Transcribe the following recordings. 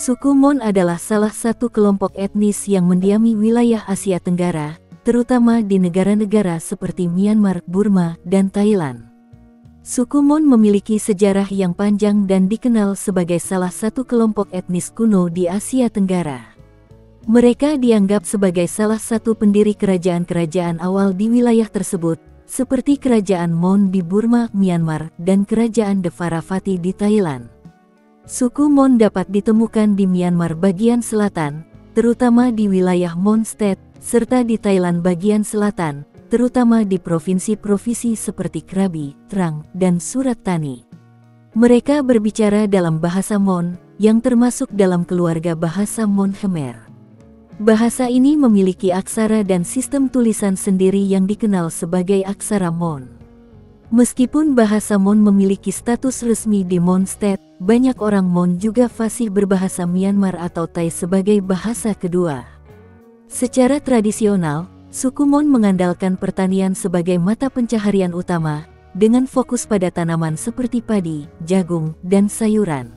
Suku Mon adalah salah satu kelompok etnis yang mendiami wilayah Asia Tenggara, terutama di negara-negara seperti Myanmar, Burma, dan Thailand. Suku Mon memiliki sejarah yang panjang dan dikenal sebagai salah satu kelompok etnis kuno di Asia Tenggara. Mereka dianggap sebagai salah satu pendiri kerajaan-kerajaan awal di wilayah tersebut, seperti Kerajaan Mon di Burma, Myanmar, dan Kerajaan Dvaravati di Thailand. Suku Mon dapat ditemukan di Myanmar bagian selatan, terutama di wilayah Mon State, serta di Thailand bagian selatan, terutama di provinsi-provinsi seperti Krabi, Trang, dan Surat Thani. Mereka berbicara dalam bahasa Mon, yang termasuk dalam keluarga bahasa Mon Khmer. Bahasa ini memiliki aksara dan sistem tulisan sendiri yang dikenal sebagai aksara Mon. Meskipun bahasa Mon memiliki status resmi di Mon State, banyak orang Mon juga fasih berbahasa Myanmar atau Thai sebagai bahasa kedua. Secara tradisional, suku Mon mengandalkan pertanian sebagai mata pencaharian utama, dengan fokus pada tanaman seperti padi, jagung, dan sayuran.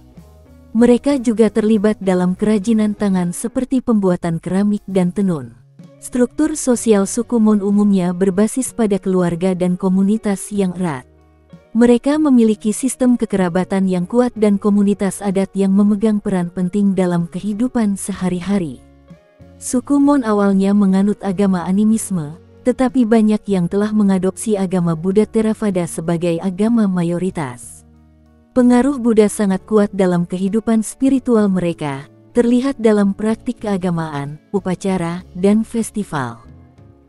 Mereka juga terlibat dalam kerajinan tangan seperti pembuatan keramik dan tenun. Struktur sosial suku Mon umumnya berbasis pada keluarga dan komunitas yang erat. Mereka memiliki sistem kekerabatan yang kuat dan komunitas adat yang memegang peran penting dalam kehidupan sehari-hari. Suku Mon awalnya menganut agama animisme, tetapi banyak yang telah mengadopsi agama Buddha Theravada sebagai agama mayoritas. Pengaruh Buddha sangat kuat dalam kehidupan spiritual mereka, terlihat dalam praktik keagamaan, upacara, dan festival.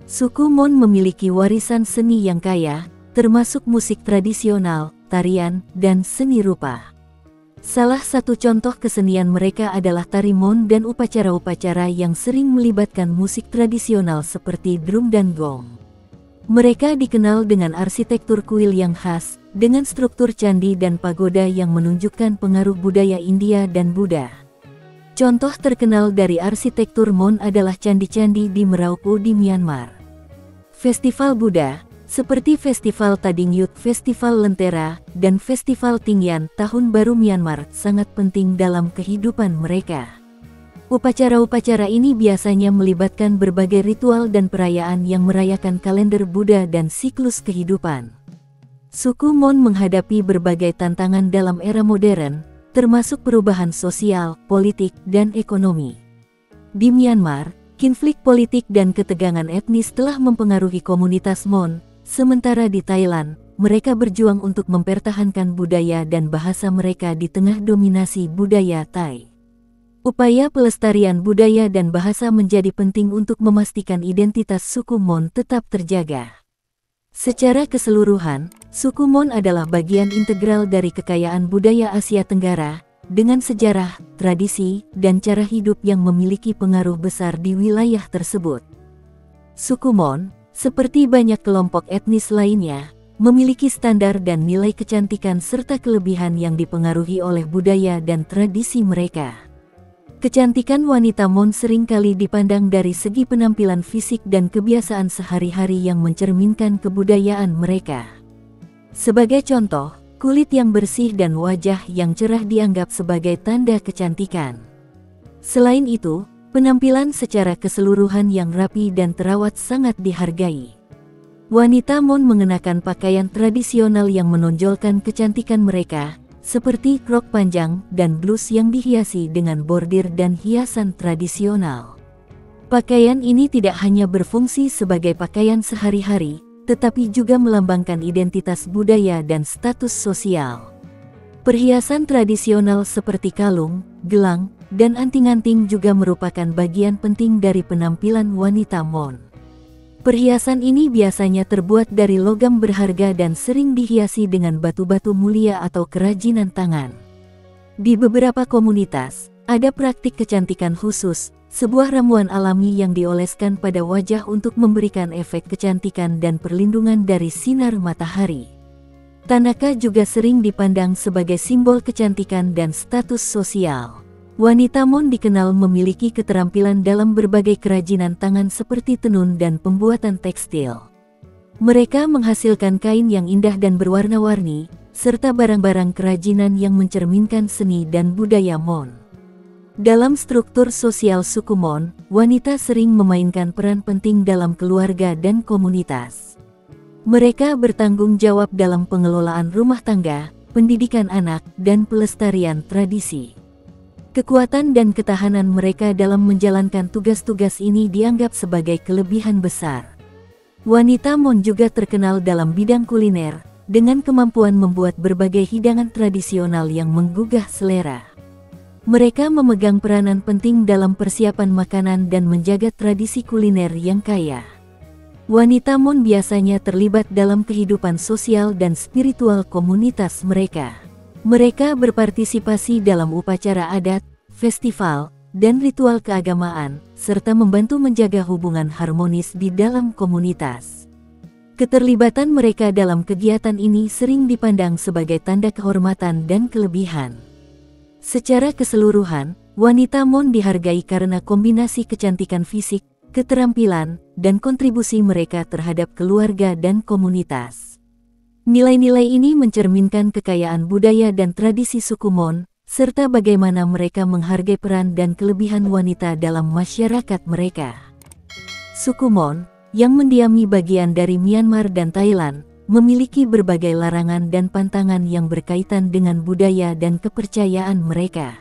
Suku Mon memiliki warisan seni yang kaya, termasuk musik tradisional, tarian, dan seni rupa. Salah satu contoh kesenian mereka adalah tari Mon dan upacara-upacara yang sering melibatkan musik tradisional seperti drum dan gong. Mereka dikenal dengan arsitektur kuil yang khas, dengan struktur candi dan pagoda yang menunjukkan pengaruh budaya India dan Buddha. Contoh terkenal dari arsitektur Mon adalah candi-candi di Merauke di Myanmar. Festival Buddha, seperti Festival Tading Yut, Festival Lentera, dan Festival Tingyan Tahun Baru Myanmar, sangat penting dalam kehidupan mereka. Upacara-upacara ini biasanya melibatkan berbagai ritual dan perayaan yang merayakan kalender Buddha dan siklus kehidupan. Suku Mon menghadapi berbagai tantangan dalam era modern, termasuk perubahan sosial, politik, dan ekonomi. Di Myanmar, konflik politik dan ketegangan etnis telah mempengaruhi komunitas Mon, sementara di Thailand, mereka berjuang untuk mempertahankan budaya dan bahasa mereka di tengah dominasi budaya Thai. Upaya pelestarian budaya dan bahasa menjadi penting untuk memastikan identitas suku Mon tetap terjaga. Secara keseluruhan, suku Mon adalah bagian integral dari kekayaan budaya Asia Tenggara, dengan sejarah, tradisi, dan cara hidup yang memiliki pengaruh besar di wilayah tersebut. Suku Mon, seperti banyak kelompok etnis lainnya, memiliki standar dan nilai kecantikan serta kelebihan yang dipengaruhi oleh budaya dan tradisi mereka. Kecantikan wanita Mon seringkali dipandang dari segi penampilan fisik dan kebiasaan sehari-hari yang mencerminkan kebudayaan mereka. Sebagai contoh, kulit yang bersih dan wajah yang cerah dianggap sebagai tanda kecantikan. Selain itu, penampilan secara keseluruhan yang rapi dan terawat sangat dihargai. Wanita Mon mengenakan pakaian tradisional yang menonjolkan kecantikan mereka, seperti rok panjang dan blus yang dihiasi dengan bordir dan hiasan tradisional. Pakaian ini tidak hanya berfungsi sebagai pakaian sehari-hari, tetapi juga melambangkan identitas budaya dan status sosial. Perhiasan tradisional seperti kalung, gelang, dan anting-anting juga merupakan bagian penting dari penampilan wanita Mon. Perhiasan ini biasanya terbuat dari logam berharga dan sering dihiasi dengan batu-batu mulia atau kerajinan tangan. Di beberapa komunitas, ada praktik kecantikan khusus, sebuah ramuan alami yang dioleskan pada wajah untuk memberikan efek kecantikan dan perlindungan dari sinar matahari. Tanaka juga sering dipandang sebagai simbol kecantikan dan status sosial. Wanita Mon dikenal memiliki keterampilan dalam berbagai kerajinan tangan seperti tenun dan pembuatan tekstil. Mereka menghasilkan kain yang indah dan berwarna-warni, serta barang-barang kerajinan yang mencerminkan seni dan budaya Mon. Dalam struktur sosial suku Mon, wanita sering memainkan peran penting dalam keluarga dan komunitas. Mereka bertanggung jawab dalam pengelolaan rumah tangga, pendidikan anak, dan pelestarian tradisi. Kekuatan dan ketahanan mereka dalam menjalankan tugas-tugas ini dianggap sebagai kelebihan besar. Wanita Mon juga terkenal dalam bidang kuliner, dengan kemampuan membuat berbagai hidangan tradisional yang menggugah selera. Mereka memegang peranan penting dalam persiapan makanan dan menjaga tradisi kuliner yang kaya. Wanita Mon biasanya terlibat dalam kehidupan sosial dan spiritual komunitas mereka. Mereka berpartisipasi dalam upacara adat, festival, dan ritual keagamaan, serta membantu menjaga hubungan harmonis di dalam komunitas. Keterlibatan mereka dalam kegiatan ini sering dipandang sebagai tanda kehormatan dan kelebihan. Secara keseluruhan, wanita Mon dihargai karena kombinasi kecantikan fisik, keterampilan, dan kontribusi mereka terhadap keluarga dan komunitas. Nilai-nilai ini mencerminkan kekayaan budaya dan tradisi suku Mon, serta bagaimana mereka menghargai peran dan kelebihan wanita dalam masyarakat mereka. Suku Mon, yang mendiami bagian dari Myanmar dan Thailand, memiliki berbagai larangan dan pantangan yang berkaitan dengan budaya dan kepercayaan mereka.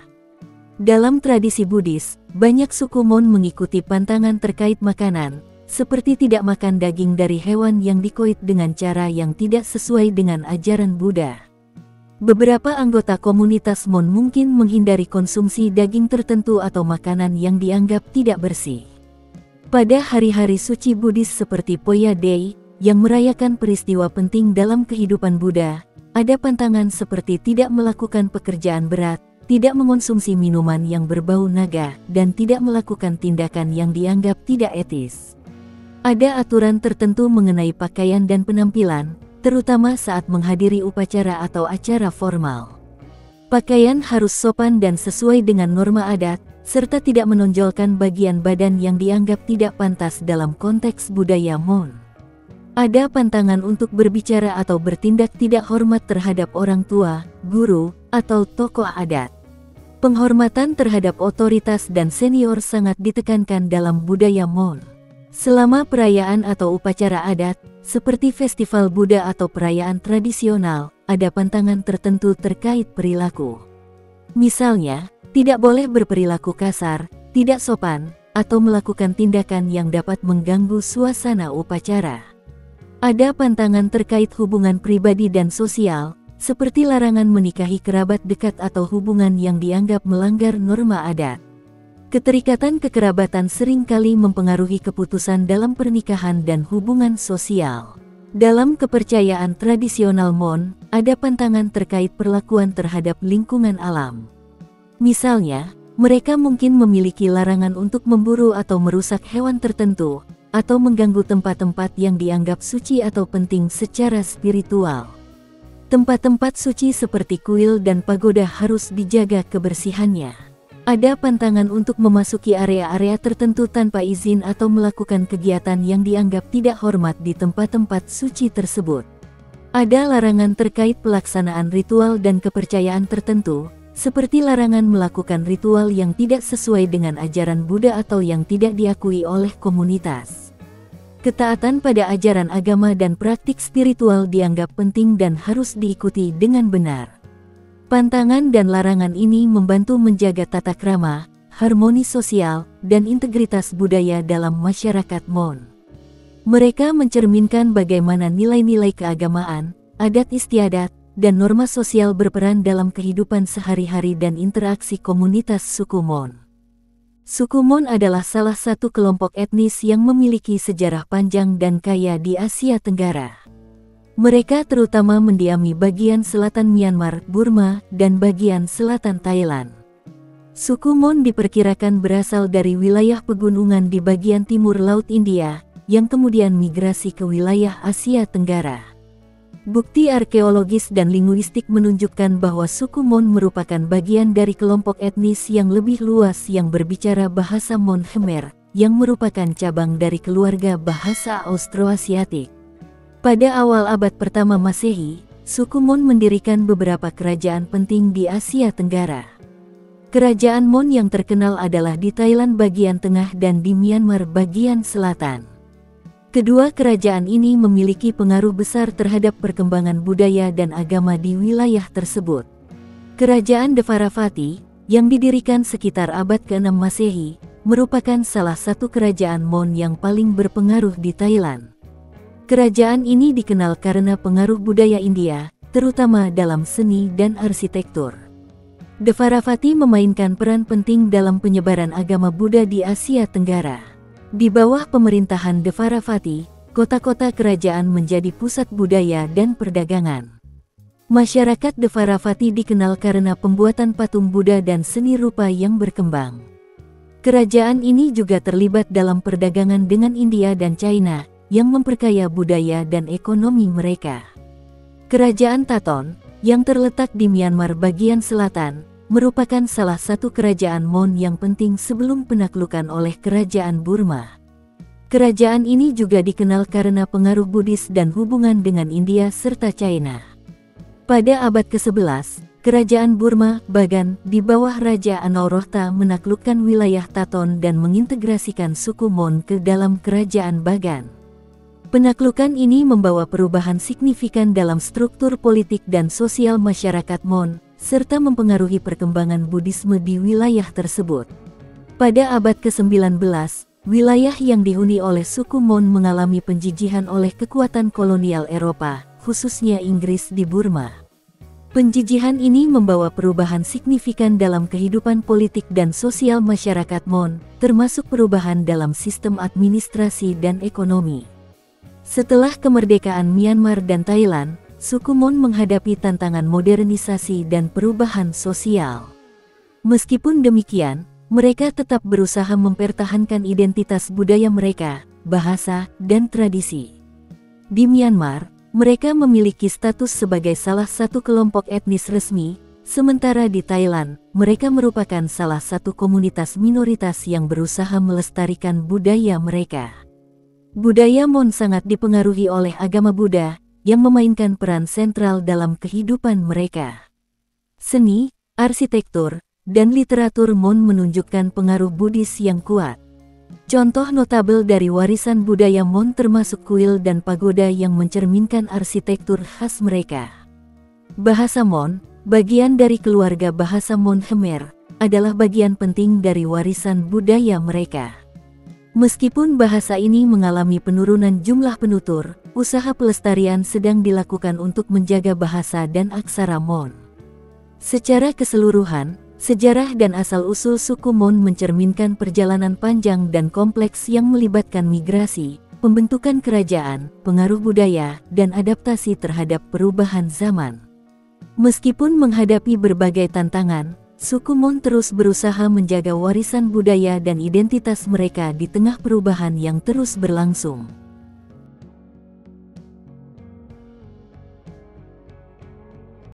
Dalam tradisi Buddhis, banyak suku Mon mengikuti pantangan terkait makanan, seperti tidak makan daging dari hewan yang dikoit dengan cara yang tidak sesuai dengan ajaran Buddha. Beberapa anggota komunitas Mon mungkin menghindari konsumsi daging tertentu atau makanan yang dianggap tidak bersih. Pada hari-hari suci Buddhis seperti Poya Day, yang merayakan peristiwa penting dalam kehidupan Buddha, ada pantangan seperti tidak melakukan pekerjaan berat, tidak mengonsumsi minuman yang berbau naga, dan tidak melakukan tindakan yang dianggap tidak etis. Ada aturan tertentu mengenai pakaian dan penampilan, terutama saat menghadiri upacara atau acara formal. Pakaian harus sopan dan sesuai dengan norma adat, serta tidak menonjolkan bagian badan yang dianggap tidak pantas dalam konteks budaya Mon. Ada pantangan untuk berbicara atau bertindak tidak hormat terhadap orang tua, guru, atau tokoh adat. Penghormatan terhadap otoritas dan senior sangat ditekankan dalam budaya Mon. Selama perayaan atau upacara adat, seperti festival Buddha atau perayaan tradisional, ada pantangan tertentu terkait perilaku. Misalnya, tidak boleh berperilaku kasar, tidak sopan, atau melakukan tindakan yang dapat mengganggu suasana upacara. Ada pantangan terkait hubungan pribadi dan sosial, seperti larangan menikahi kerabat dekat atau hubungan yang dianggap melanggar norma adat. Keterikatan kekerabatan seringkali mempengaruhi keputusan dalam pernikahan dan hubungan sosial. Dalam kepercayaan tradisional Mon, ada pantangan terkait perlakuan terhadap lingkungan alam. Misalnya, mereka mungkin memiliki larangan untuk memburu atau merusak hewan tertentu, atau mengganggu tempat-tempat yang dianggap suci atau penting secara spiritual. Tempat-tempat suci seperti kuil dan pagoda harus dijaga kebersihannya. Ada pantangan untuk memasuki area-area tertentu tanpa izin atau melakukan kegiatan yang dianggap tidak hormat di tempat-tempat suci tersebut. Ada larangan terkait pelaksanaan ritual dan kepercayaan tertentu, seperti larangan melakukan ritual yang tidak sesuai dengan ajaran Buddha atau yang tidak diakui oleh komunitas. Ketaatan pada ajaran agama dan praktik spiritual dianggap penting dan harus diikuti dengan benar. Pantangan dan larangan ini membantu menjaga tata krama, harmoni sosial, dan integritas budaya dalam masyarakat Mon. Mereka mencerminkan bagaimana nilai-nilai keagamaan, adat istiadat, dan norma sosial berperan dalam kehidupan sehari-hari dan interaksi komunitas suku Mon. Suku Mon adalah salah satu kelompok etnis yang memiliki sejarah panjang dan kaya di Asia Tenggara. Mereka terutama mendiami bagian selatan Myanmar, Burma, dan bagian selatan Thailand. Suku Mon diperkirakan berasal dari wilayah pegunungan di bagian timur Laut India, yang kemudian migrasi ke wilayah Asia Tenggara. Bukti arkeologis dan linguistik menunjukkan bahwa suku Mon merupakan bagian dari kelompok etnis yang lebih luas yang berbicara bahasa Mon Khmer, yang merupakan cabang dari keluarga bahasa Austroasiatik. Pada awal abad pertama Masehi, suku Mon mendirikan beberapa kerajaan penting di Asia Tenggara. Kerajaan Mon yang terkenal adalah di Thailand bagian tengah dan di Myanmar bagian selatan. Kedua kerajaan ini memiliki pengaruh besar terhadap perkembangan budaya dan agama di wilayah tersebut. Kerajaan Dvaravati, yang didirikan sekitar abad ke-6 Masehi, merupakan salah satu kerajaan Mon yang paling berpengaruh di Thailand. Kerajaan ini dikenal karena pengaruh budaya India, terutama dalam seni dan arsitektur. Dvaravati memainkan peran penting dalam penyebaran agama Buddha di Asia Tenggara. Di bawah pemerintahan Dvaravati, kota-kota kerajaan menjadi pusat budaya dan perdagangan. Masyarakat Dvaravati dikenal karena pembuatan patung Buddha dan seni rupa yang berkembang. Kerajaan ini juga terlibat dalam perdagangan dengan India dan China, yang memperkaya budaya dan ekonomi mereka. Kerajaan Taton, yang terletak di Myanmar bagian selatan, merupakan salah satu kerajaan Mon yang penting sebelum penaklukan oleh kerajaan Burma. Kerajaan ini juga dikenal karena pengaruh Buddhis dan hubungan dengan India serta China. Pada abad ke-11, kerajaan Burma, Bagan, di bawah Raja Anaurohta menaklukkan wilayah Taton dan mengintegrasikan suku Mon ke dalam kerajaan Bagan. Penaklukan ini membawa perubahan signifikan dalam struktur politik dan sosial masyarakat Mon, serta mempengaruhi perkembangan Buddhisme di wilayah tersebut. Pada abad ke-19, wilayah yang dihuni oleh suku Mon mengalami penjijihan oleh kekuatan kolonial Eropa, khususnya Inggris di Burma. Penjijihan ini membawa perubahan signifikan dalam kehidupan politik dan sosial masyarakat Mon, termasuk perubahan dalam sistem administrasi dan ekonomi. Setelah kemerdekaan Myanmar dan Thailand, suku Mon menghadapi tantangan modernisasi dan perubahan sosial. Meskipun demikian, mereka tetap berusaha mempertahankan identitas budaya mereka, bahasa, dan tradisi. Di Myanmar, mereka memiliki status sebagai salah satu kelompok etnis resmi, sementara di Thailand, mereka merupakan salah satu komunitas minoritas yang berusaha melestarikan budaya mereka. Budaya Mon sangat dipengaruhi oleh agama Buddha, yang memainkan peran sentral dalam kehidupan mereka. Seni, arsitektur, dan literatur Mon menunjukkan pengaruh Buddhis yang kuat. Contoh notabel dari warisan budaya Mon termasuk kuil dan pagoda yang mencerminkan arsitektur khas mereka. Bahasa Mon, bagian dari keluarga bahasa Mon Khmer, adalah bagian penting dari warisan budaya mereka. Meskipun bahasa ini mengalami penurunan jumlah penutur, usaha pelestarian sedang dilakukan untuk menjaga bahasa dan aksara Mon. Secara keseluruhan, sejarah dan asal-usul suku Mon mencerminkan perjalanan panjang dan kompleks yang melibatkan migrasi, pembentukan kerajaan, pengaruh budaya, dan adaptasi terhadap perubahan zaman. Meskipun menghadapi berbagai tantangan, suku Mon terus berusaha menjaga warisan budaya dan identitas mereka di tengah perubahan yang terus berlangsung.